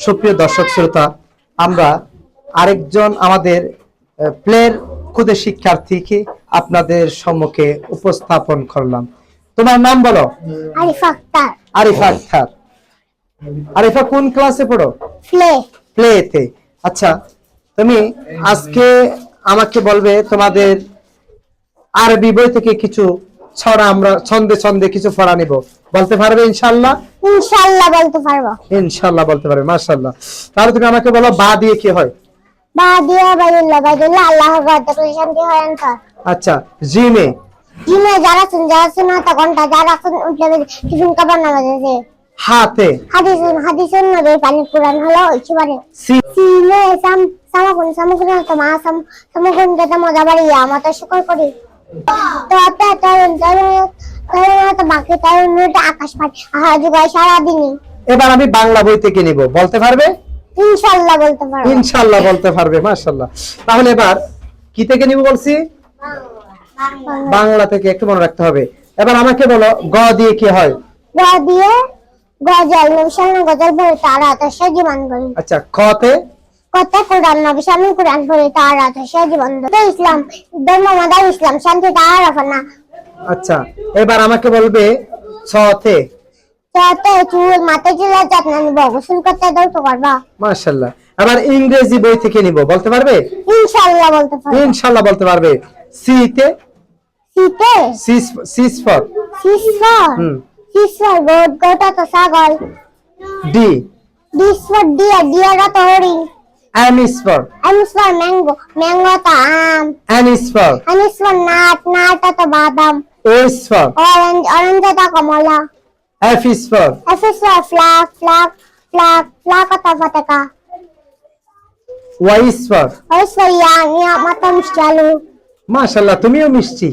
সুপ্রিয় দর্শক শ্রোতা, আমরা আরেকজন আমাদের প্লের খুদে শিক্ষার্থীকে আপনাদের সম্মুখে উপস্থাপন করলাম। তোমার নাম বলো? আরিফা আক্তার। আরিফা আক্তার। আরিফা কোন ক্লাসে পড়ো? প্লেতে। আচ্ছা, তুমি আজকে আমাকে বলবে তোমাদের আরবি বই থেকে কিছু ছড়া, আমরা ছন্দে ছন্দে কিছু পড়া নিব, বলতে পারবে ইনশাআল্লাহ? ইনশাআল্লাহ বলতে পারবো। ইনশাআল্লাহ বলতে পারবে, মাশাআল্লাহ। তাহলে তুমি আমাকে বলো বা দিয়ে কি হয়? বা দিয়ে বাইদুল্লাহ, বাইদুল্লাহ আল্লাহর ঘর, তাকলে শান্তি হয় আনসার। আচ্ছা, জিমে? জিমে যারা শুন তা ঘন্টা যারা শুন উঠলে টিফিন খাবার নামাজে। হাতে? হাদিসুন নবীর পানি কুরআন হলো ইসবারে। সিলে সামগুন তো মা সামগুন যেটা মজা বাড়িয়া মত শুকর করি। তো তো বাকি তার আকাশ পায় যুগায় সারা দিনই। এবার আমি বাংলা বই থেকে নিব, বলতে পারবে? ইনশাআল্লাহ বলতে পারবো। ইনশাআল্লাহ বলতে পারবে, মাশাআল্লাহ। তাহলে এবার কি থেকে নিব বলছি? বাংলা থেকে, একটু মনে রাখতে হবে। এবার আমাকে বলো গ দিয়ে কি হয়? গ দিয়ে গজল, নবী সাল্লাল্লাহু গজল পড়ে তার আতশে জীবন গড়ি। আচ্ছা, খতে? কত কোরআন, নবী সাল্লাল্লাহু কুরআন পড়ে তার আতশে জীবন গড়ি। ইসলাম ধর্ম মাদার ইসলাম, শান্তি তার আফনা। আচ্ছা, এবার আমাকে বলবে ছতে? চতে চুল মাথায় চুলের যত্ন নিব, গোসল করতে দৌড় পারবা। মাশাআল্লাহ। এবার ইংরেজি বই থেকে নিব, বলতে পারবে? ইনশাআল্লাহ বলতে পারবো। ইনশাআল্লাহ বলতে পারবে। সিতে? সিতে সিস ফর? সিসফর গোটা তো ছাগল। ডি? ডিসফর ডিয়ারা তো হরিণ। M is for? Mango, mango তো আম। N is for? নাট তো বাদাম। O is for? অরেঞ্জ তো কমলা। F is for? F is for flag তো পতাকা। Y is for? Y is for yam মাথা মিষ্টি আলু। মাশাআল্লাহ, তুমিও মিষ্টি।